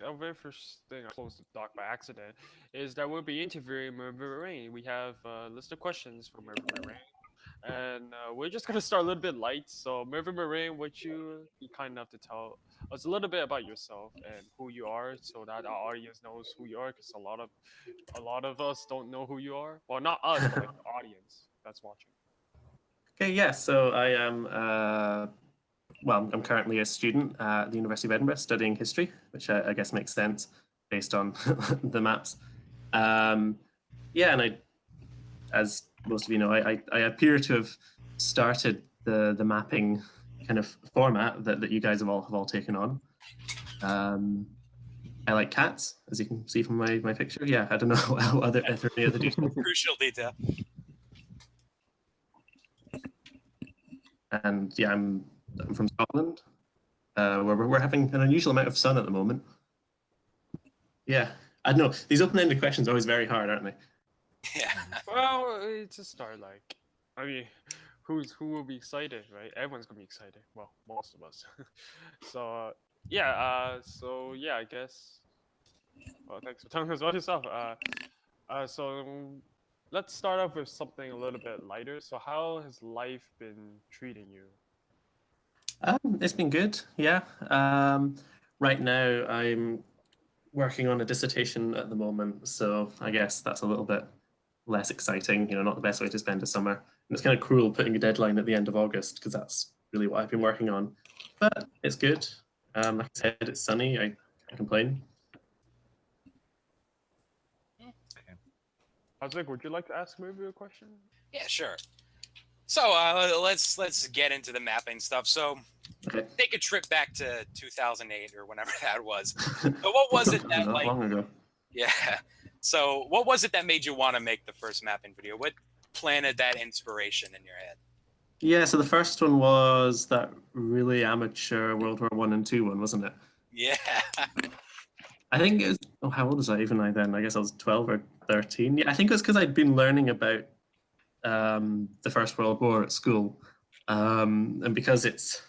our very first thing I closed the doc by accident is that we'll be interviewing Mervyn Rain. We have a list of questions for Mervyn Rain, and we're just gonna start a little bit light. So, Mervyn Rain, would you be kind enough to tell us a little bit about yourself and who you are, so that our audience knows who you are? Because a lot of us don't know who you are. Well, not us, but like the audience that's watching. Okay, yeah, so I am, well, I'm currently a student at the University of Edinburgh studying history, which I guess makes sense based on the maps. Yeah, and as most of you know, I appear to have started the mapping kind of format that you guys have all taken on. I like cats, as you can see from my picture. Yeah, I don't know how if there are any other details. Crucial detail. And yeah, I'm from Scotland, where we're having an unusual amount of sun at the moment. Yeah, I don't know. These open-ended questions are always very hard, aren't they? Yeah. Well, it's a start. Like, I mean, who will be excited, right? Everyone's gonna be excited. Well, most of us. So I guess. Well, thanks for telling us about yourself. So let's start off with something a little bit lighter. So, how has life been treating you? It's been good, yeah. Right now, I'm working on a dissertation at the moment, so I guess that's a little bit less exciting. You know, not the best way to spend a summer. And it's kind of cruel putting a deadline at the end of August because that's really what I've been working on. But it's good. Like I said, it's sunny. I can't complain. Isaac, would you like to ask maybe a question? Yeah, sure. So let's get into the mapping stuff. So Okay. take a trip back to 2008 or whenever that was. But what was it that Not long ago. Yeah. So what was it that made you want to make the first mapping video? What planted that inspiration in your head? Yeah, so the first one was that really amateur World War One and Two one, wasn't it? Yeah. I think it was. Oh, how old was I even then? I guess I was 12 or 13. Yeah, I think it was because I'd been learning about the First World War at school, and because it's,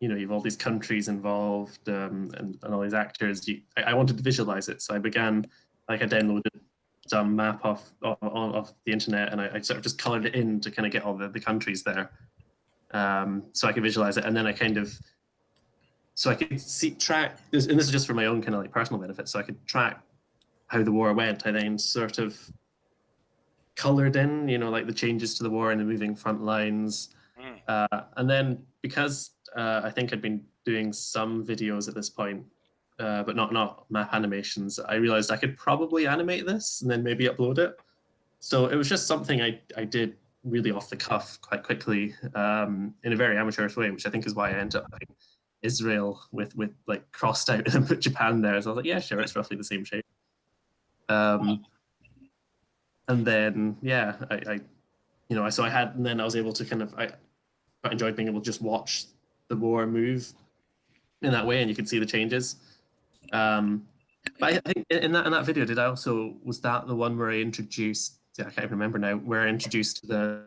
you know, you've all these countries involved, and all these actors. I wanted to visualize it, so I began, like, I downloaded some map off the internet, and I sort of just colored it in to kind of get all the countries there, so I could visualize it, and then I kind of, so I could track, and this is just for my own kind of like personal benefit, so I could track how the war went. I then sort of colored in, you know, like the changes to the war and the moving front lines. And then because I think I'd been doing some videos at this point, but not map animations, I realized I could probably animate this and then maybe upload it. So it was just something I did really off the cuff quite quickly, in a very amateurish way, which I think is why I ended up having Israel with like crossed out and then put Japan there. So I was like, yeah, sure, it's roughly the same shape. And then, yeah, I you know, so I had, and then I was able to kind of, I quite enjoyed being able to just watch the war move in that way, and you could see the changes. But I think in that video, was that the one where I introduced? I can't even remember now. Where I introduced the,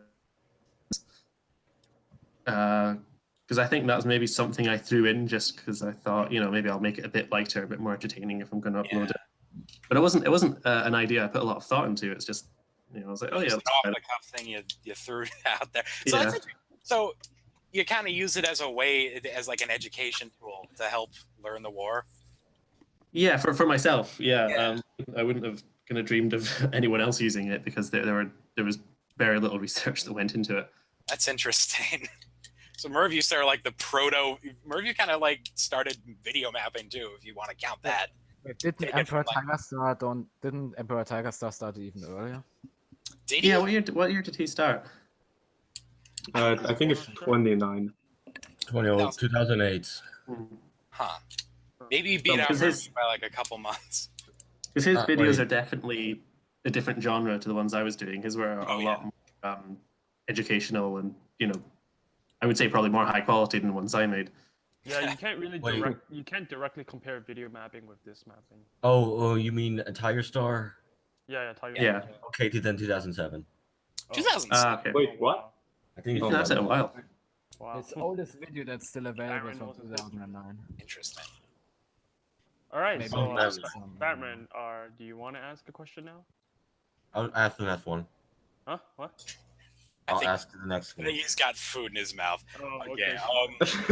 because I think that was maybe something I threw in just because I thought, you know, maybe I'll make it a bit lighter, a bit more entertaining if I'm going to upload it. But it wasn't an idea I put a lot of thought into. It's just, you know, I was like, oh yeah, off the cuff thing you threw out there. So yeah. So you kind of use it as a way, as like an education tool to help learn the war. Yeah, for myself, yeah. I wouldn't have kind of dreamed of anyone else using it because there was very little research that went into it. That's interesting. So Merv, you started like Merv, you kind of like started video mapping too, if you want to count that. Wait, didn't Emperor Tiger Star start even earlier? Did he? Yeah, what year did he start? I think it's 29. 2008. Huh. Maybe he beat out Murphy by like a couple months. Because his videos are definitely a different genre to the ones I was doing. His were a lot more educational and, you know, I would say probably more high quality than the ones I made. Yeah, you can't really you can't directly compare video mapping with this mapping. Oh, you mean a Tiger Star? Yeah, Tiger. Yeah. Star. Okay, then 2007. 2007. Okay. Wait, what? I think it's That's a while. Wow. It's the oldest video that's still available from 2009. Interesting. All right, Maybe so that's Batman, do you want to ask a question now? I'll ask the next one. Huh? What? I I'll think ask the next I one. think he's got food in his mouth. Oh, Okay.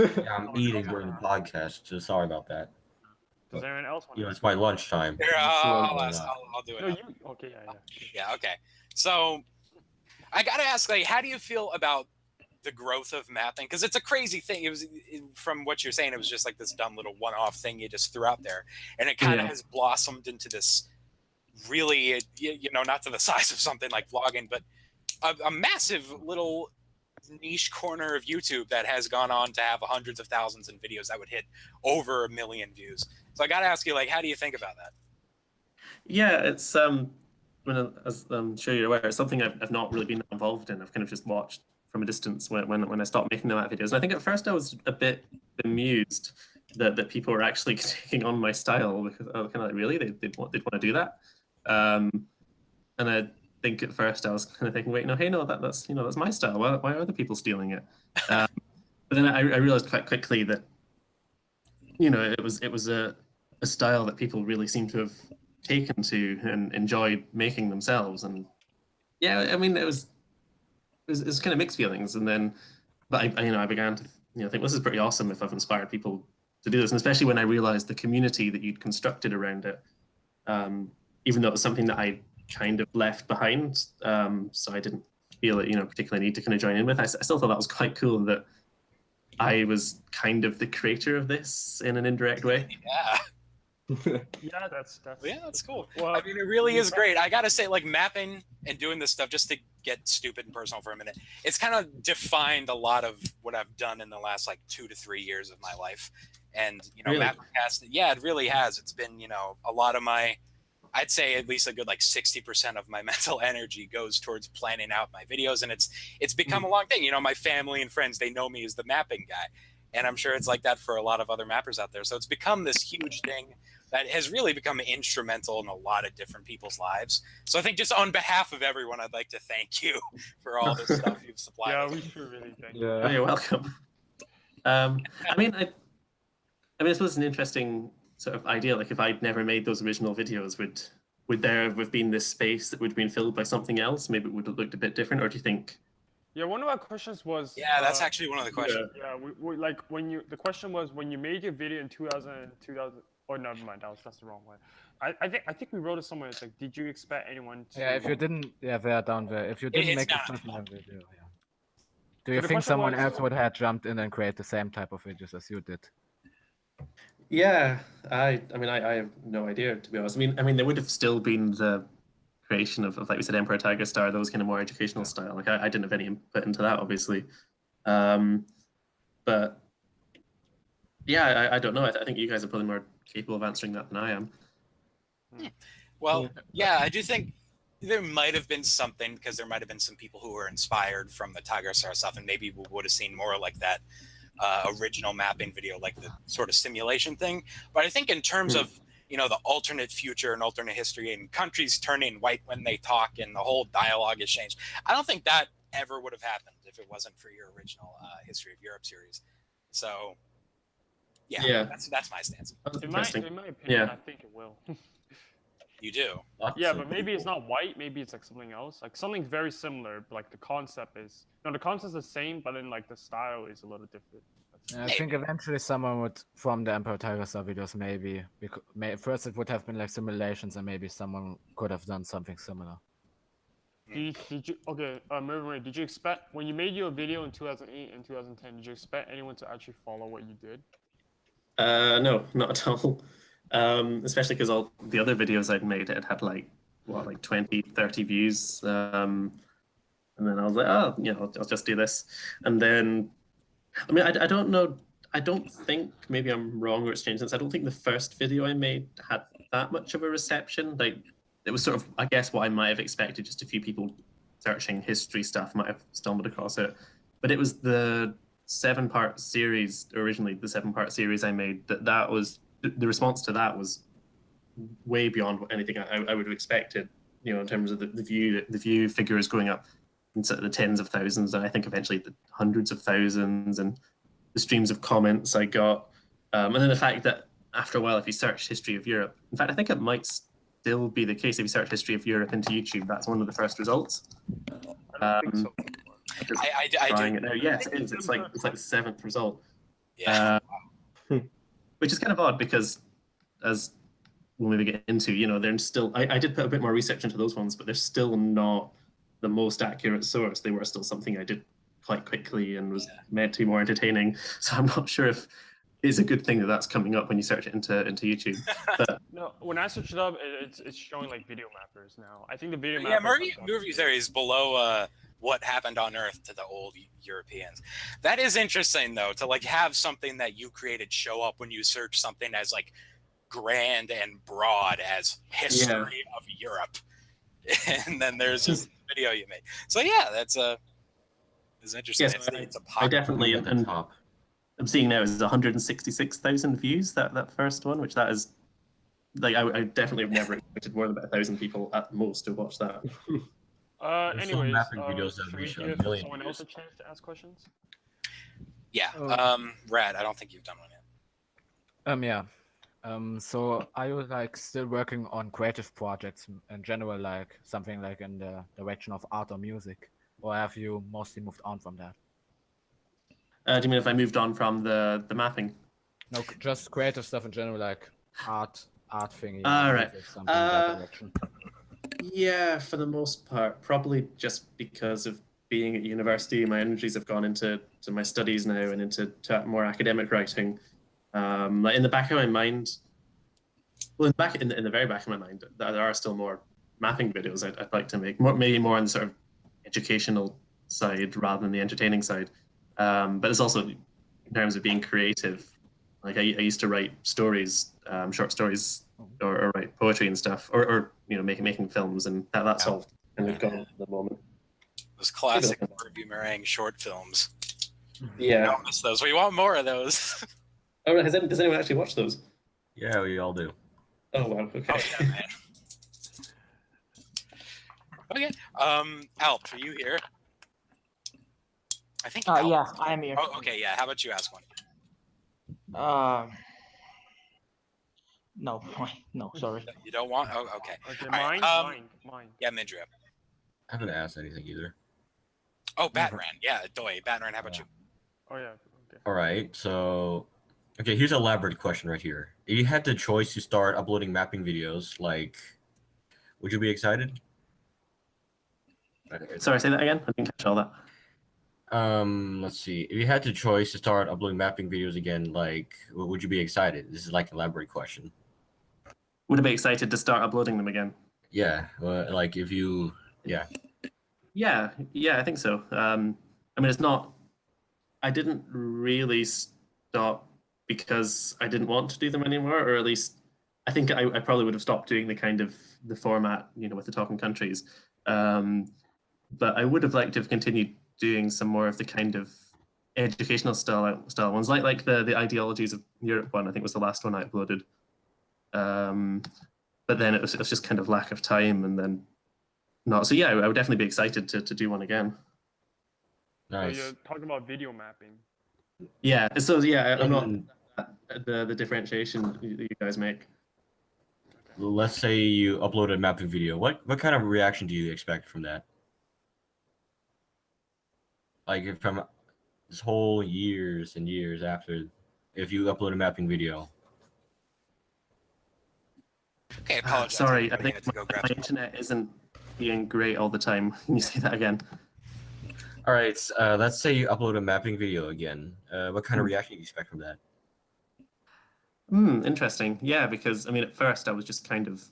okay. Yeah, I'm eating during the podcast, so sorry about that. Does anyone else want You to know, ask? it's my lunchtime. Here, I'll do it. No, now. you. Okay, yeah, yeah. Yeah. Okay. So I gotta ask, like, how do you feel about the growth of mapping? Because it's a crazy thing. From what you're saying, it was just like this dumb little one-off thing you just threw out there, and it kind of Yeah. has blossomed into this really, not to the size of something like vlogging, but a massive little niche corner of YouTube that has gone on to have hundreds of thousands of videos that would hit over 1 million views. So I got to ask you, like, how do you think about that? Yeah, it's as I'm sure you're aware, it's something I've not really been involved in. I've kind of just watched from a distance when I stopped making the map videos. And I think at first I was a bit bemused that people were actually taking on my style, because I was kind of like, really, they'd want to do that. And I think at first I was kind of thinking, wait, no, hey, no, that's that's my style. Why are other people stealing it? But then I realized quite quickly that it was a style that people really seem to have taken to and enjoyed making themselves. And yeah, I mean, it was kind of mixed feelings. And then, but I began to think, this is pretty awesome if I've inspired people to do this, and especially when I realized the community that you'd constructed around it, even though it was something that I kind of left behind, so I didn't feel it particularly need to kind of join in with. I still thought that was quite cool that I was kind of the creator of this in an indirect way. Yeah. Yeah, that's Yeah, that's cool. Well, I mean, it really is great. I gotta say, like, mapping and doing this stuff, just to get stupid and personal for a minute, it's kind of defined a lot of what I've done in the last like 2 to 3 years of my life. And Really? MapperCast, yeah, it really has. It's been a lot of my, I'd say at least a good like 60% of my mental energy goes towards planning out my videos, and it's become a long thing. My family and friends, they know me as the mapping guy, and I'm sure it's like that for a lot of other mappers out there. So it's become this huge thing that has really become instrumental in a lot of different people's lives. So I think just on behalf of everyone, I'd like to thank you for all the stuff you've supplied. yeah, us. we should really thank. Oh, Yeah. you're welcome. I mean, I suppose it's an interesting sort of idea. Like, if I'd never made those original videos, would there have been this space that would have been filled by something else? Maybe it would have looked a bit different, or do you think? Yeah, one of our questions was. Yeah, that's actually one of the questions. Yeah, we like the question was when you made your video in 2000. Oh, never mind. That's the wrong one. I think we wrote it somewhere. It's like, did you expect anyone to? Yeah, if you didn't, yeah, they're down there. If you didn't It's make the not. first time video, yeah. Do you the think question someone was- else would have jumped in and create the same type of videos as you did? Yeah, I mean, I have no idea, to be honest. I mean, there would have still been the creation of like we said, Emperor Tiger Star, those kind of more educational style. Like, I didn't have any input into that, obviously. But yeah, I don't know. I think you guys are probably more capable of answering that than I am. Well, yeah, I do think there might have been something, because there might have been some people who were inspired from the Tiger Star stuff, and maybe we would have seen more like that original mapping video, like the sort of simulation thing. But I think in terms of the alternate future and alternate history and countries turning white when they talk and the whole dialogue has changed, I don't think that ever would have happened if it wasn't for your original History of Europe series. So Yeah. that's my stance. That's In my interesting. opinion, Yeah. I think it will. You do. Yeah, but maybe it's not white. Maybe it's like something else, like something very similar. But like the concept is the concept's the same, but then like the style is a little different. I think eventually someone would, from the Emperor Tiger Star videos, maybe, first it would have been like simulations, and maybe someone could have done something similar. Did you okay, Marie, did you expect when you made your video in 2008 and 2010? Did you expect anyone to actually follow what you did? No, not at all. Especially because all the other videos I'd made, it had like 20, 30 views. And then I was like, oh, I'll just do this. And then, I mean, I don't know. I don't think, maybe I'm wrong or it's changed since, I don't think the first video I made had that much of a reception. Like, it was sort of, I guess, what I might have expected. Just a few people searching history stuff might have stumbled across it. But it was the 7-part series, originally the 7-part series I made, that was, the response to that was way beyond anything I would have expected, in terms of the view figures going up in sort of the tens of thousands, and I think eventually the hundreds of thousands, and the streams of comments I got. And then the fact that after a while, if you search history of Europe, in fact, I think it might still be the case if you search history of Europe into YouTube. That's one of the first results. I don't think so. Just I trying do. it now. Yes, it is. It's like the 7th result. Yeah. Which is kind of odd because, as we'll maybe get into, they're still. I did put a bit more research into those ones, but they're still not the most accurate source. They were still something I did quite quickly and was meant to be more entertaining. So I'm not sure if it's a good thing that that's coming up when you search it into YouTube. But No, when I searched it up, it's showing like video mappers now. I think the video Yeah, mappers. movie series below what happened on Earth to the old Europeans. That is interesting though, to like have something that you created show up when you search something as like grand and broad as history of Europe, and then there's just a video you made. So yeah, that's interesting. Yes, It's a I definitely at the top. I'm seeing now is 166,000 views that first one, which that is like I definitely have never expected more than about 1,000 people at most to watch that. There's some Anyways, mapping videos that should we reach a give million someone else a views. chance to ask questions? Yeah. Rad, I don't think you've done one yet. Yeah. So are you like still working on creative projects in general, like something like in the direction of art or music, or have you mostly moved on from that? Do you mean if I moved on from the mapping? No, just creative stuff in general, like art thingy. Right. Music, something in that direction. Yeah, for the most part, probably just because of being at university, my energies have gone into my studies now and into more academic writing. Like in the back of my mind, well, in the very back of my mind, there are still more mapping videos I'd like to make, maybe more on the sort of educational side rather than the entertaining side. But it's also in terms of being creative. Like I used to write stories, short stories, or write poetry and stuff, or making films, and that's all kind of gone at the moment. Those classic Review Meringue short films. Yeah. I don't miss those. We want more of those. Oh, does anyone actually watch those? Yeah, we all do. Oh wow. Okay. Oh yeah, man. Okay. Alp, are you here? I think. Alp. Yeah, I am here. Oh, okay. Yeah. How about you ask one? No, no, sorry. You don't want? Oh, okay. Okay, All right, mine. Yeah, Mindria. I haven't asked anything either. Oh, Batran. Yeah, Doi. Batran, how about you? Oh yeah. Okay. All right, so here's an elaborate question right here. If you had the choice to start uploading mapping videos, like, would you be excited? Sorry, say that again. I didn't catch all that. Let's see. If you had the choice to start uploading mapping videos again, like, would you be excited? This is like an elaborate question. Would I be excited to start uploading them again? Yeah, like if you, yeah. Yeah, I think so. I mean, it's not. I didn't really stop because I didn't want to do them anymore, or at least I think I probably would have stopped doing the format, with the talking countries. But I would have liked to have continued doing some more of the kind of educational style ones, like the ideologies of Europe one. I think was the last one I uploaded. But then it was just kind of lack of time, and then not. So yeah, I would definitely be excited to do one again. Nice. So you're talking about video mapping. Yeah. So yeah, I'm not the differentiation you guys make. Let's say you upload a mapping video. What kind of reaction do you expect from that? Like from this whole years and years after, if you upload a mapping video. Okay, apologize. Sorry, I Everybody think had to go grab my some- internet isn't being great all the time. Can you say that again? All right, let's say you upload a mapping video again. What kind of reaction do you expect from that? Interesting. Yeah, because I mean, at first I was just kind of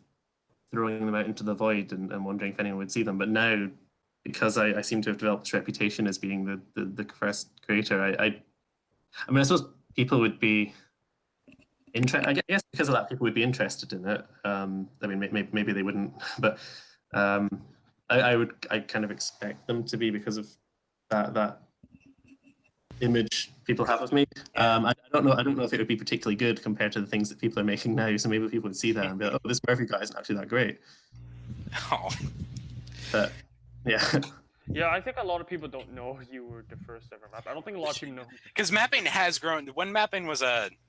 throwing them out into the void and wondering if anyone would see them. But now, because I seem to have developed this reputation as being the first creator, I mean, I suppose people would be interested. I guess because of that, people would be interested in it. I mean, maybe they wouldn't, but I kind of expect them to be because of that image people have of me. I don't know if it would be particularly good compared to the things that people are making now. So maybe people would see that and be like, "Oh, this Murphy guy isn't actually that great." Oh. But yeah. Yeah, I think a lot of people don't know you were the first ever map. I don't think a lot of people know. Because mapping has grown. When mapping was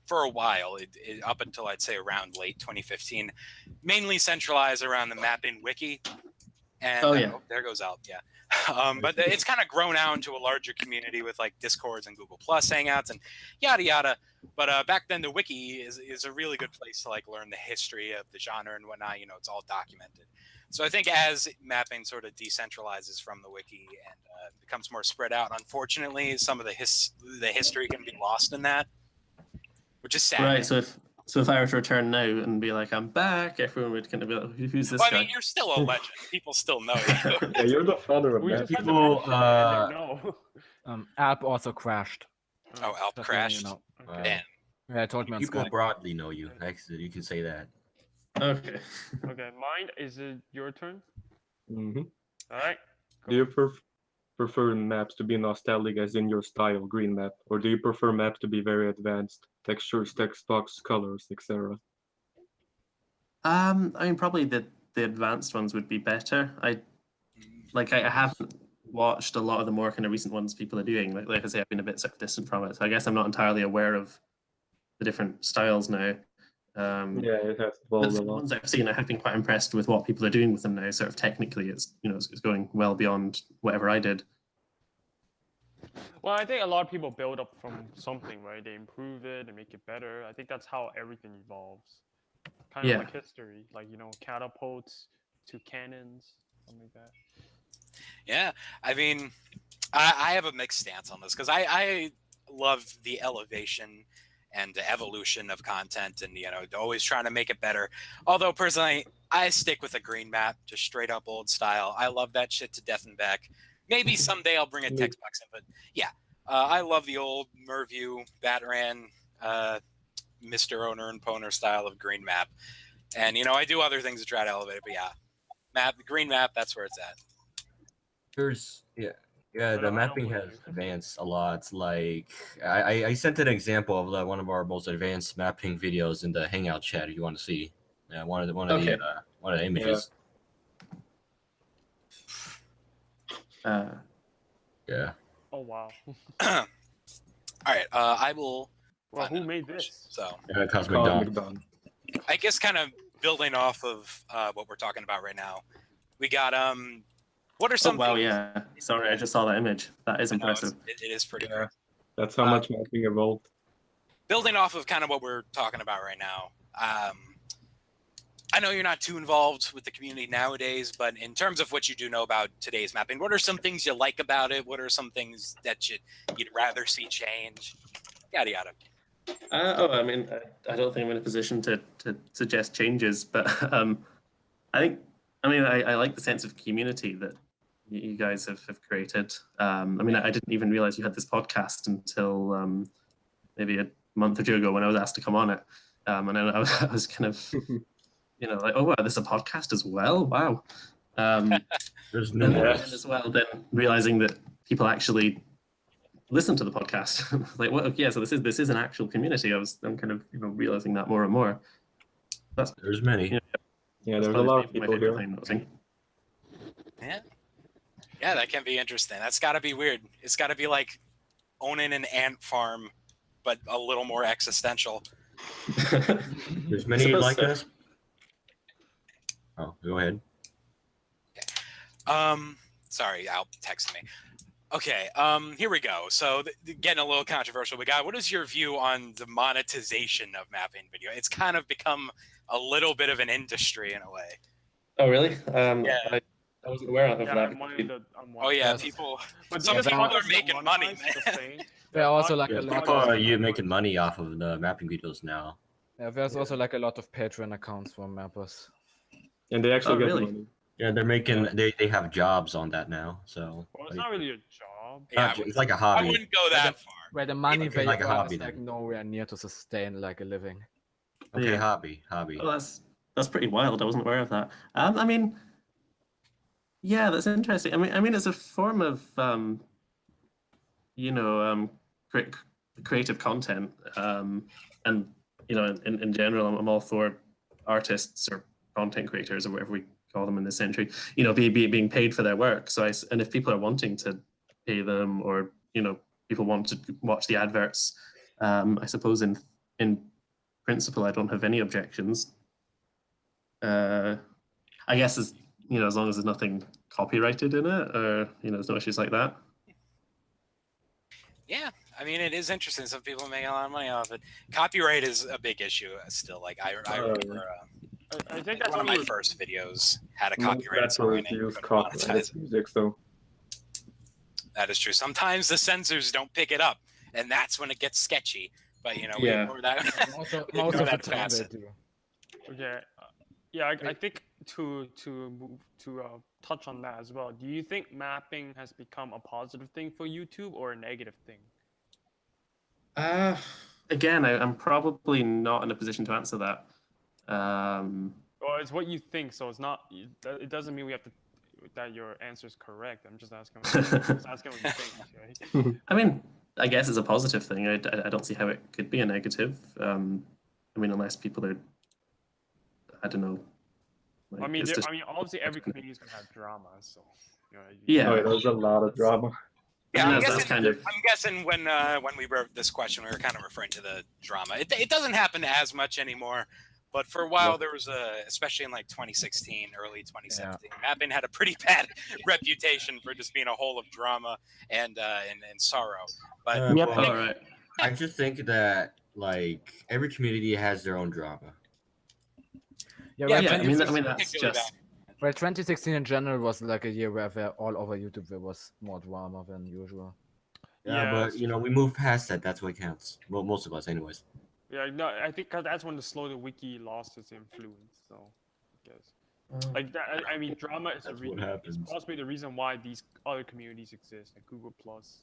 for a while, up until I'd say around late 2015, mainly centralized around the mapping wiki. And Oh, yeah. there goes Alp, yeah. But it's kind of grown out into a larger community with like Discords and Google Plus Hangouts and yada yada. But back then, the wiki is a really good place to like learn the history of the genre and whatnot. You know, it's all documented. So I think as mapping sort of decentralizes from the wiki and becomes more spread out, unfortunately, some of the history can be lost in that, which is sad. Right. So if I were to return now and be like, I'm back, everyone would kind of be like, who's this Well, I guy? mean, you're still a legend. People still know you. Yeah, you're the father of We that. just had to People, mention it, and they know. Alp also crashed. Oh, Alp Just letting crashed. You know. Okay. Damn. Yeah, I told me on People Skype. broadly know you. Actually, you can say that. Okay. Okay, mine. Is it your turn? Hmm. All right. Do you prefer maps to be nostalgic as in your style, green map, or do you prefer maps to be very advanced, textures, text box, colors, etc.? I mean, probably the advanced ones would be better. I haven't watched a lot of the more kind of recent ones people are doing. Like I say, I've been a bit sort of distant from it, so I guess I'm not entirely aware of the different styles now. Yeah, it has But evolved a the lot. ones I've seen, I have been quite impressed with what people are doing with them now. Sort of technically, it's it's going well beyond whatever I did. Well, I think a lot of people build up from something, right? They improve it, they make it better. I think that's how everything evolves. Kind of Yeah. like history, like catapults to cannons, something like that. Yeah, I mean, I have a mixed stance on this because I love the elevation and the evolution of content and always trying to make it better. Although personally, I stick with a green map, just straight up old style. I love that shit to death and back. Maybe someday I'll bring a text box in, but yeah, I love the old Merview, Batran, Mr. Owner and Poner style of green map. And I do other things to try to elevate it, but yeah, the green map, that's where it's at. Yeah, the mapping has advanced a lot. Like I sent an example of one of our most advanced mapping videos in the Hangout chat. If you want to see, one of the images. Yeah. Oh wow. All right, I will. Well, who made this? So Cosmic Dawn. I guess kind of building off of what we're talking about right now, we got what are some? Oh wow, yeah. Sorry, I just saw that image. That is impressive. It is pretty. Yeah, that's how much mapping evolved. Building off of kind of what we're talking about right now. I know you're not too involved with the community nowadays, but in terms of what you do know about today's mapping, what are some things you like about it? What are some things that you'd rather see change? Yada yada. I mean, I don't think I'm in a position to suggest changes, but I like the sense of community that you guys have created. I mean, I didn't even realize you had this podcast until maybe a month or two ago when I was asked to come on it, and then I was kind of like, oh wow, there's a podcast as well. Wow. There's and as well, then realizing that people actually listen to the podcast. Like, well, yeah, so this is an actual community. I'm kind of realizing that more and more. There's many. Yeah, there's a lot of people here. Yeah, that can be interesting. That's got to be weird. It's got to be like owning an ant farm, but a little more existential. There's many like us. Oh, go ahead. Sorry, Al texted me. Okay, here we go. So getting a little controversial, but guy, what is your view on the monetization of mapping video? It's kind of become a little bit of an industry in a way. Oh, really? Yeah. I wasn't aware of that. Oh yeah, people. But some people are making money, man. There are also like a lot of you making money off of the mapping videos now. Yeah, there's also like a lot of Patreon accounts for mappers. And they actually get really? money. Yeah, they're making they have jobs on that now. So well, it's not really a job. Yeah, it's like a hobby. I wouldn't go that far. Where the money they like a earn hobby is like then. nowhere near to sustain like a living. Okay, Yeah. hobby. Well, that's pretty wild. I wasn't aware of that. I mean, yeah, that's interesting. I mean, it's a form of creative content, and in general, I'm all for artists or content creators or whatever we call them in this century, being paid for their work. So and if people are wanting to pay them, or people want to watch the adverts, I suppose in principle I don't have any objections. I guess as long as there's nothing copyrighted in it, or there's no issues like that. Yeah, I mean, it is interesting. Some people make a lot of money off it. Copyright is a big issue still. Like I remember, I think that's one of only my first videos had a Most copyrighted song in rappers it. use Couldn't copyrighted monetize it. music, so That is true. Sometimes the censors don't pick it up, and that's when it gets sketchy. But we Yeah. ignore that. Most We of ignore the that time they facet. do. Okay. Yeah, I think to touch on that as well. Do you think mapping has become a positive thing for YouTube or a negative thing? Again, I'm probably not in a position to answer that. Or it's what you think, so it's not. It doesn't mean we have to that your answer is correct. I'm just asking. Just asking what you think. Right? I mean, I guess it's a positive thing. I don't see how it could be a negative. I mean, unless people are, I don't know. I mean, it's just- obviously every community is gonna have drama, so. Yeah. oh, there's a lot of drama. Yeah, I'm that's guessing, kind of. I'm guessing when we wrote this question, we were kind of referring to the drama. It doesn't happen as much anymore, but for a while there was especially in like 2016, early 2017, mapping had a pretty bad reputation for just being a hole of drama and sorrow. But Yep. All right. I just think that like every community has their own drama. Yeah, Yeah, well, Yeah, I mean, 2016 that's particularly just. well, 2016 in general was like a year where all over YouTube there was more drama than usual. Yeah, but we move past that. That's what counts. Well, most of us, anyways. Yeah, no, I think 'cause that's when the Slow Wiki lost its influence. So, I guess like that. I mean, drama is That's a what it's happens. possibly the reason why these other communities exist, like Google Plus,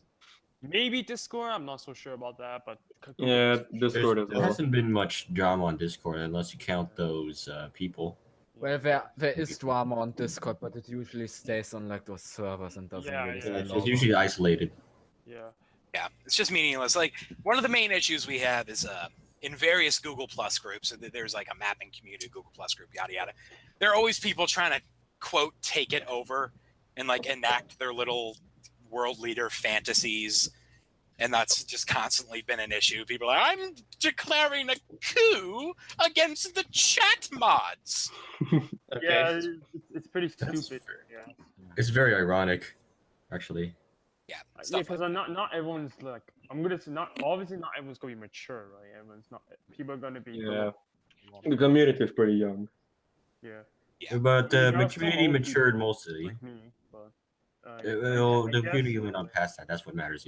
maybe Discord. I'm not so sure about that, but Google Yeah, Plus- Discord as There well. hasn't been much drama on Discord unless you count those people. Well, there is drama on Discord, but it usually stays on like those servers and doesn't Yeah, really yeah, spill it's It's over. usually isolated. Yeah. yeah, it's just meaningless. Like one of the main issues we have is in various Google Plus groups. So there's like a mapping community, Google Plus group, yada yada. There are always people trying to quote take it over and like enact their little world leader fantasies, and that's just constantly been an issue. People are like, I'm declaring a coup against the chat mods. Okay. Yeah, it's pretty That's stupid. fair. Yeah. It's very ironic, actually. Yeah, Yeah, stuff because not everyone's like I'm gonna say not everyone's gonna be mature, right? Everyone's not. People are gonna be. Yeah. The community is pretty young. Yeah. Yeah. But There the are some community old matured people mostly. like me, but The community went on past that. That's what matters,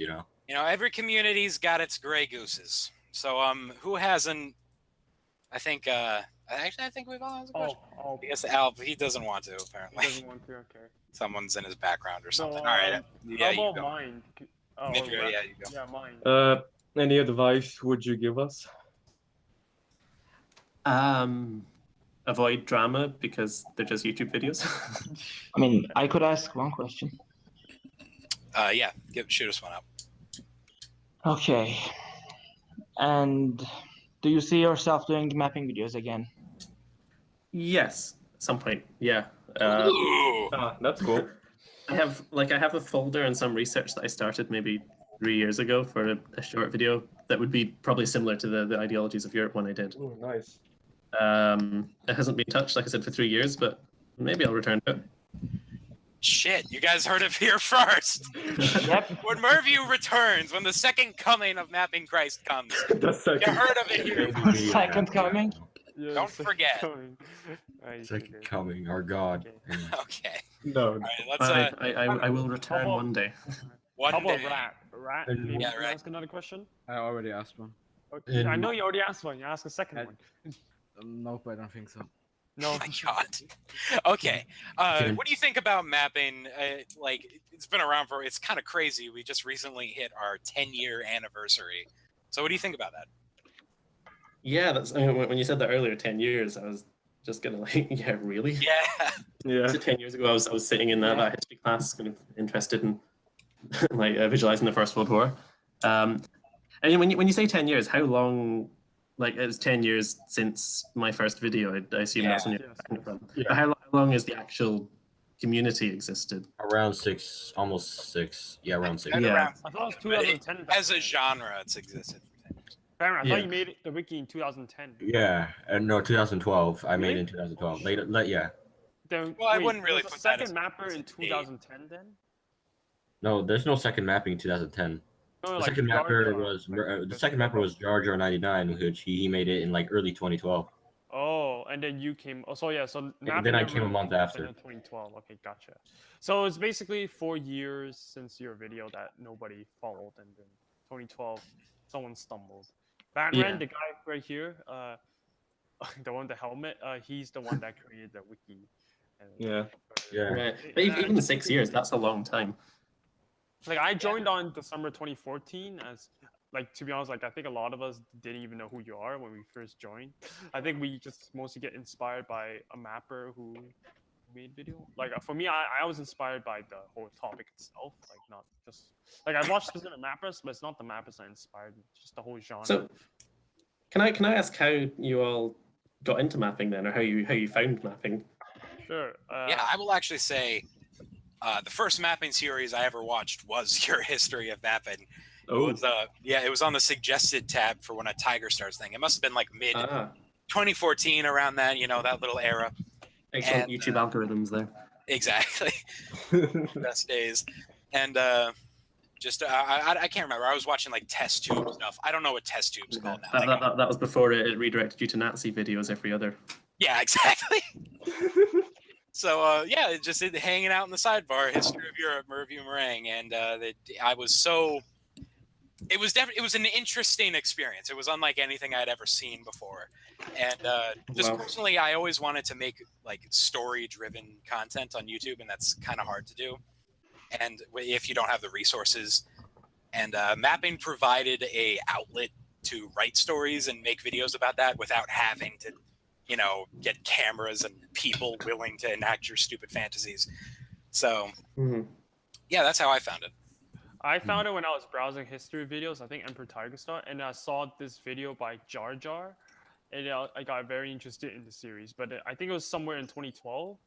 every community's got its gray gooses. So who hasn't? I think actually I think we've all asked a question. Oh, I guess Al, he doesn't want to he apparently. doesn't want to. Okay. Someone's in his background or So, something. All right. Yeah, how you about go. mine? Oh, Ninja, right. yeah, you go. Yeah, mine. Any advice would you give us? Avoid drama because they're just YouTube videos. I mean, I could ask one question. Yeah, shoot us one up. Okay. And do you see yourself doing the mapping videos again? Yes, at some point. Yeah. Ooh. That's cool. I have a folder and some research that I started maybe 3 years ago for a short video that would be probably similar to the ideologies of Europe one I did. Oh, nice. It hasn't been touched, like I said, for 3 years, but maybe I'll return to it. Shit, you guys heard it here first. Yep. When Merview returns, when the second coming of Mapping Christ comes, The you second. heard of it here first. Second coming? Yeah, Don't second forget. coming. Right, Second okay. coming, our God. Okay. No. All right, let's I will return about- one day. one How about day. Rat? And- Maybe Yeah, you Rat. ask another question. I already asked one. Okay. I And- know you already asked one. You ask a second I- one. Nope, I don't think so. No. Oh my God. Okay. What do you think about mapping? Like, it's been around for. It's kind of crazy. We just recently hit our 10-year anniversary. So, what do you think about that? Yeah, I mean, when you said that earlier, 10 years, I was just gonna like, yeah, really? Yeah. Yeah. So 10 years ago, I was sitting in that history class, kind of interested in like visualizing the First World War. And when you say 10 years, how long Like it's 10 years since my first video. I assume that's when you're Yes. starting from. Yeah. But how long has the actual community existed? Around 6, almost 6. Yeah, around 6. Yeah. Around, I thought it was but 2010. as a genre, it's existed for 10 years. Baron, I Yeah. thought you made the wiki in 2010. Yeah, no, 2012. I made Really? it in 2012. Oh, Later, yeah. Then, Well, I wait, wouldn't really was the put that as second mapper a in date. 2010 then? No, there's no second mapping in 2010. No, The like second Jar mapper Jar, was the this second mapper photo. was Jar Jar 99, which he made it in like early 2012. Oh, and then you came. Oh, so yeah, so And mapping then I never came a really month picked up after. until 2012. Okay, gotcha. So it's basically 4 years since your video that nobody followed, and then 2012, someone stumbled. Batman, Yeah. the guy right here, the one with the helmet, he's the one that created the wiki. And, Yeah. Yeah. Right. It- But and even just 6 to be- years, that's a long time. Like I joined on December 2014 as like to be honest, like I think a lot of us didn't even know who you are when we first joined. I think we just mostly get inspired by a mapper who made video. Like for me, I was inspired by the whole topic itself, like not just like I watched specific mappers, but it's not the mappers that inspired me, it's just the whole genre. So can I ask how you all got into mapping then, or how you found mapping? Sure. Yeah, I will actually say the first mapping series I ever watched was your history of mapping. Oh, It was on the suggested tab for one of Tiger Stars thing. It must have been like mid Ah, 2014, around that, that little era. excellent And, YouTube algorithms there. Exactly. Best days. And I can't remember. I was watching like test tube stuff. I don't know what test tube's called now. That was before it redirected you to Nazi videos every other. Yeah, exactly. So just hanging out in the sidebar, history of Europe, review meringue, and I was so. It was an interesting experience. It was unlike anything I'd ever seen before, and Wow. personally, I always wanted to make like story-driven content on YouTube, and that's kind of hard to do. And if you don't have the resources, and mapping provided a outlet to write stories and make videos about that without having to get cameras and people willing to enact your stupid fantasies. So, yeah, that's how I found it. I found it when I was browsing history videos, I think Emperor Tiger Star, and I saw this video by Jar Jar, and I got very interested in the series. But I think it was somewhere in 2012,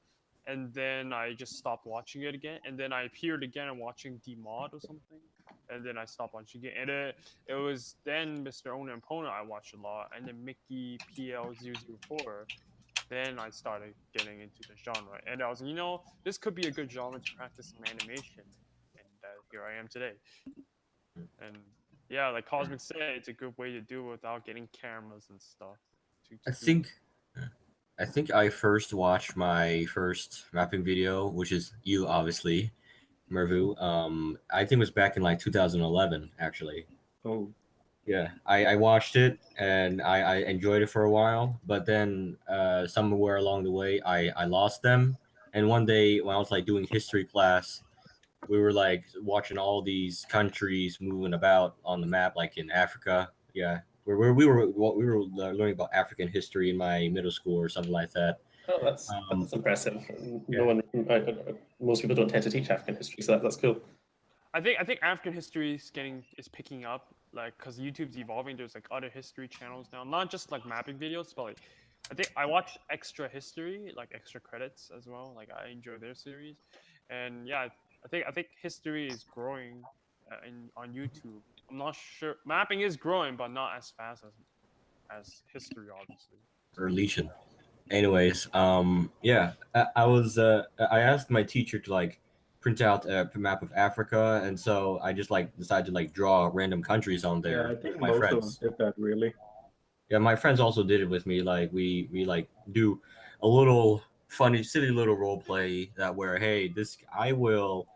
and then I just stopped watching it again. And then I appeared again and watching D-Mod or something, and then I stopped watching it. And it was then Mr. Owner and Pona I watched a lot, and then Mickey PL004. Then I started getting into the genre, and I was, this could be a good genre to practice some animation. Here I am today. And yeah, like Cosmic said, it's a good way to do it without getting cameras and stuff. I think I first watched my first mapping video, which is you, obviously, Mervu. I think it was back in like 2011, actually. oh, Yeah, I watched it and I enjoyed it for a while, but then somewhere along the way I lost them. And one day when I was like doing history class, we were like watching all these countries moving about on the map, like in Africa. Yeah, we were learning about African history in my middle school or something like that. Oh, that's impressive. Yeah. No one, most people don't tend to teach African history, so that's cool. I think African history is picking up, like, because YouTube's evolving. There's like other history channels now, not just like mapping videos, but like I think I watch Extra History, like Extra Credits as well. Like I enjoy their series, and yeah, I think history is growing on YouTube. I'm not sure mapping is growing, but not as fast as history, obviously. Or Legion. Anyways, yeah, I asked my teacher to like print out a map of Africa, and so I just like decided to like draw random countries on there yeah, I with think my most friends. of us did that, really. Yeah, my friends also did it with me. Like we like do a little funny, silly little role play that where hey, I will,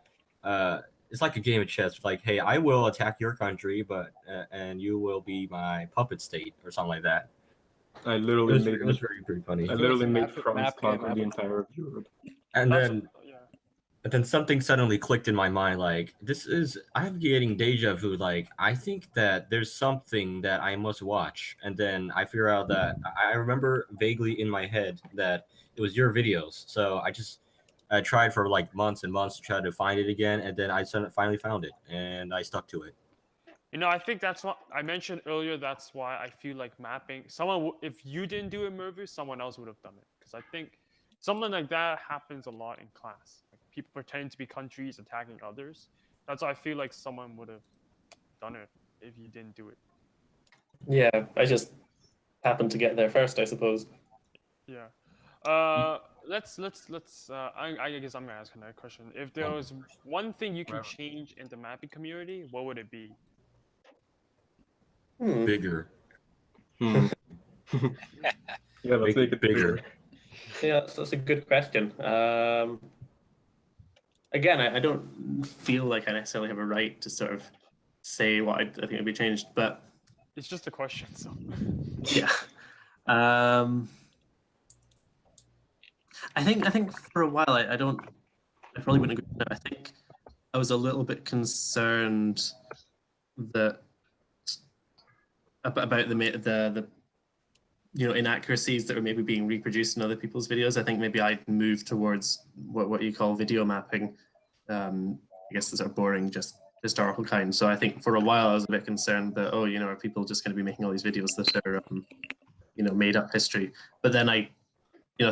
it's like a game of chess. Like hey, I will attack your country, but and you will be my puppet state or something like that. I It literally was, made it was pretty funny. I literally made Map- France map game conquer the ever. entire of Europe. And That's then yeah. But then something suddenly clicked in my mind, like, I'm getting deja vu. Like, I think that there's something that I must watch. And then I figure out that I remember vaguely in my head that it was your videos. So I tried for like months and months to try to find it again. And then I finally found it and I stuck to it. You know, I think that's what I mentioned earlier. That's why I feel like mapping. If you didn't do a movie, someone else would have done it. Because I think something like that happens a lot in class. Like people pretend to be countries attacking others. That's why I feel like someone would have done it if you didn't do it. Yeah, I just happened to get there first, I suppose. Yeah. Let's. I guess I'm gonna ask another question. If there was one thing you can Right. change in the mapping community, what would it be? Bigger. Hmm. Yeah, let's Make make it it bigger. bigger. Yeah, that's a good question. Again, I don't feel like I necessarily have a right to sort of say what I think would be changed, but It's just a question, so. yeah. I think for a while I probably wouldn't agree with that. I think I was a little bit concerned that about the inaccuracies that were maybe being reproduced in other people's videos. I think maybe I'd move towards what you call video mapping. I guess the sort of boring, just historical kind. So I think for a while I was a bit concerned that are people just going to be making all these videos that are made up history? But then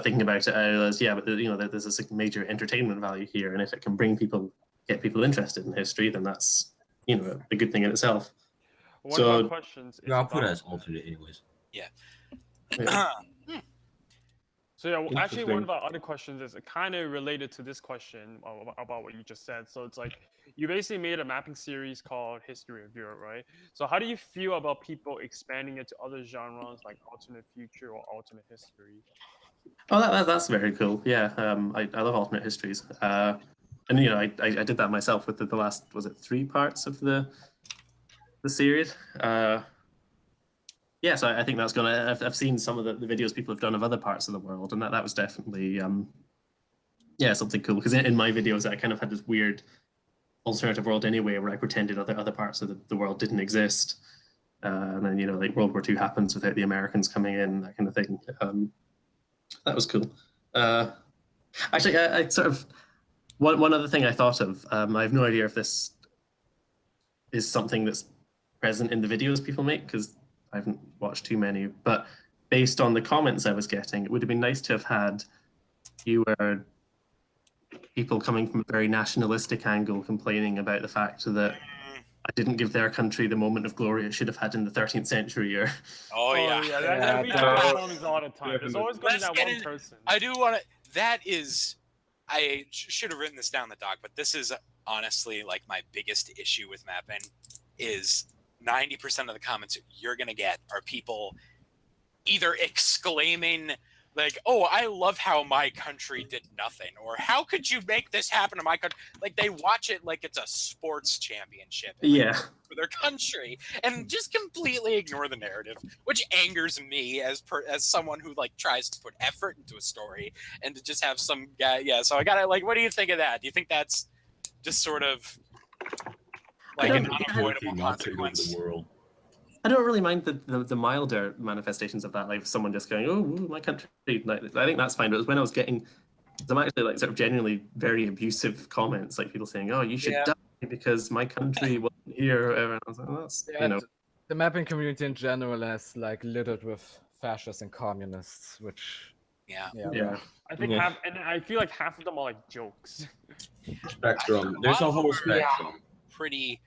thinking about it, I realized, yeah, but there's a major entertainment value here, and if it can get people interested in history, then that's a good thing in itself. One of our So questions is Yeah, I'll put it about. as alternate anyways. yeah. So yeah, actually, one Interesting. of our other questions is kind of related to this question about what you just said. So it's like you basically made a mapping series called History of Europe, right? So how do you feel about people expanding it to other genres like alternate future or alternate history? Oh, that's very cool. Yeah, I love alternate histories. And I did that myself with the last, was it 3 parts of the series? Yeah, so I think that's gonna. I've seen some of the videos people have done of other parts of the world, and that was definitely yeah, something cool. Because in my videos, I kind of had this weird alternative world anyway, where I pretended other parts of the world didn't exist, and then like World War II happens without the Americans coming in, that kind of thing. That was cool. Actually, I sort of one other thing I thought of. I have no idea if this is something that's present in the videos people make because I haven't watched too many. But based on the comments I was getting, it would have been nice to have had fewer people coming from a very nationalistic angle complaining about the fact that I didn't give their country the moment of glory it should have had in the 13th century. Or Oh yeah. We get Yeah, those comments all the time. There's definitely. always going to be Let's that get one in- person. I do want to. That is, I should have written this down the doc, but this is honestly like my biggest issue with mapping is 90% of the comments you're gonna get are people either exclaiming like, "Oh, I love how my country did nothing," or "How could you make this happen to my country?" Like they watch it like it's a sports championship. And, like, yeah, for their country and just completely ignore the narrative, which angers me as someone who like tries to put effort into a story and to just have some guy. Yeah, so I gotta like, what do you think of that? Do you think that's just sort of like an unavoidable Not take over consequence? the world. I don't really mind the milder manifestations of that, like someone just going, "Oh, my country." Like, I think that's fine. But it was when I was getting some actually like sort of genuinely very abusive comments, like people saying, "Oh, you should Yeah. die because my country wasn't here," or whatever. And I was like, well, that's Yeah, the mapping community in general is like littered with fascists and communists, which Yeah. yeah. I think Yeah. I feel like half of them are like jokes. Spectrum. There's a whole spectrum. Pretty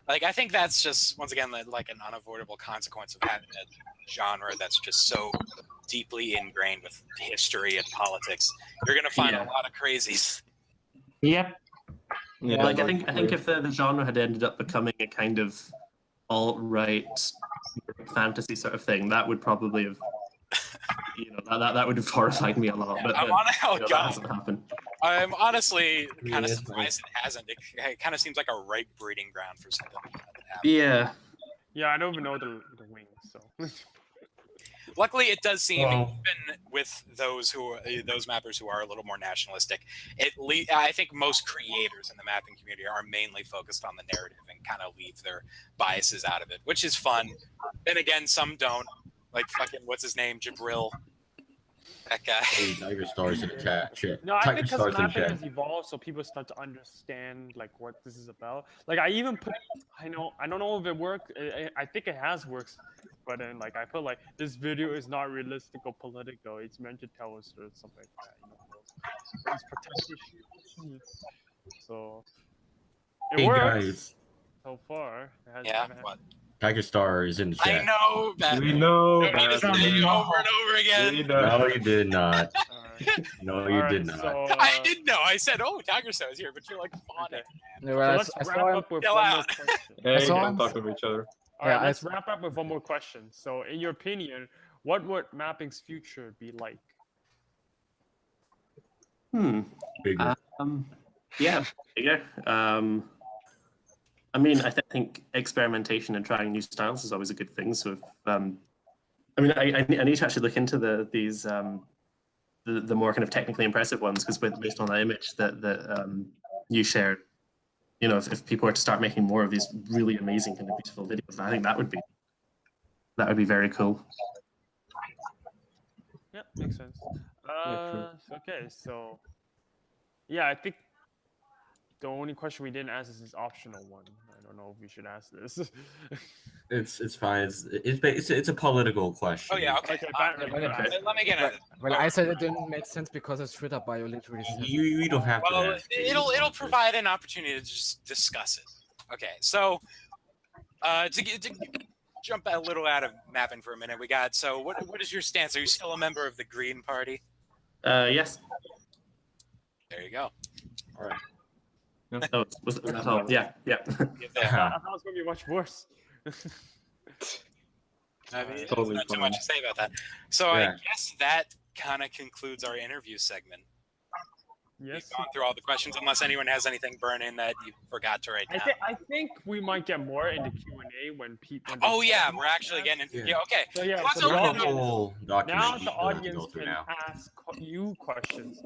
like I think that's just once again like an unavoidable consequence of having a genre that's just so deeply ingrained with history and politics. You're gonna find a lot of crazies. Yep. Yeah, Like I definitely. think if the genre had ended up becoming a kind of alt-right fantasy sort of thing, that would probably have that would have horrified me a lot. But I'm then, on that hasn't happened. I'm honestly kind of it's fine. surprised it hasn't. It kind of seems like a ripe breeding ground for something like that to happen. Yeah. Yeah, I don't even know the wings, so. Luckily, it does seem Well- even with those mappers who are a little more nationalistic. I think most creators in the mapping community are mainly focused on the narrative and kind of leave their biases out of it, which is fun. Then again, some don't. Like fucking what's his name, Jabril. That guy. Hey, Tiger Stars in the chat. No, I Tiger think because Stars in the mapping chat. has evolved, so people start to understand like what this is about. Like I even put, I don't know if it worked. I think it has worked, but then like I put like this video is not realistic or political. It's meant to tell us or something like that. Please protect issues. So it Hey works guys, so far. It has Yeah. kinda- What? Tiger Star is in the I chat. know, Batman. We know, You don't need to say Batman. it over and over We again. know. No, you did not. Alright. No, you did Alright, not. so, I did know. I said, "Oh, Tiger Star is here," but you're like fawning. Okay. Yeah, So well, let's I wrap saw him. up with Chill one more out. question. Hey, saw don't him. talk over each other. All right, Yeah, I let's s- wrap up with one more question. So, in your opinion, what would mapping's future be like? Bigger. Yeah, bigger. I mean, I think experimentation and trying new styles is always a good thing. So, if, I mean, I need to actually look into these the more kind of technically impressive ones because based on that image that you shared, you know, if people were to start making more of these really amazing kind of beautiful videos, I think that would be very cool. Yeah, makes sense. true. Okay, so yeah, I think the only question we didn't ask is this optional one. I don't know if we should ask this. It's fine. It's a political question. Oh yeah. Okay. Okay, Batman, okay. you ask it. Let me get into it. Well, I said it didn't make sense because his Twitter bio literally says. You don't have to. Well, ask it. it'll provide an opportunity to just discuss it. Okay, so to jump a little out of mapping for a minute, we got. So what is your stance? Are you still a member of the Green Party? Yes. There you go. All right. Oh, was that all? Yeah, yeah. Get I there. thought it was gonna be much worse. I mean, Totally not too fine. much to say about that. So I Yeah. guess that kind of concludes our interview segment. Yes. We've gone through all the questions, unless anyone has anything burning that you forgot to write down. I think we might get more into Q&A when people. Oh yeah, we're actually getting into Yeah. okay. So yeah, Let's so We open have it a up. whole document now we the still have to audience go through can now. ask you questions.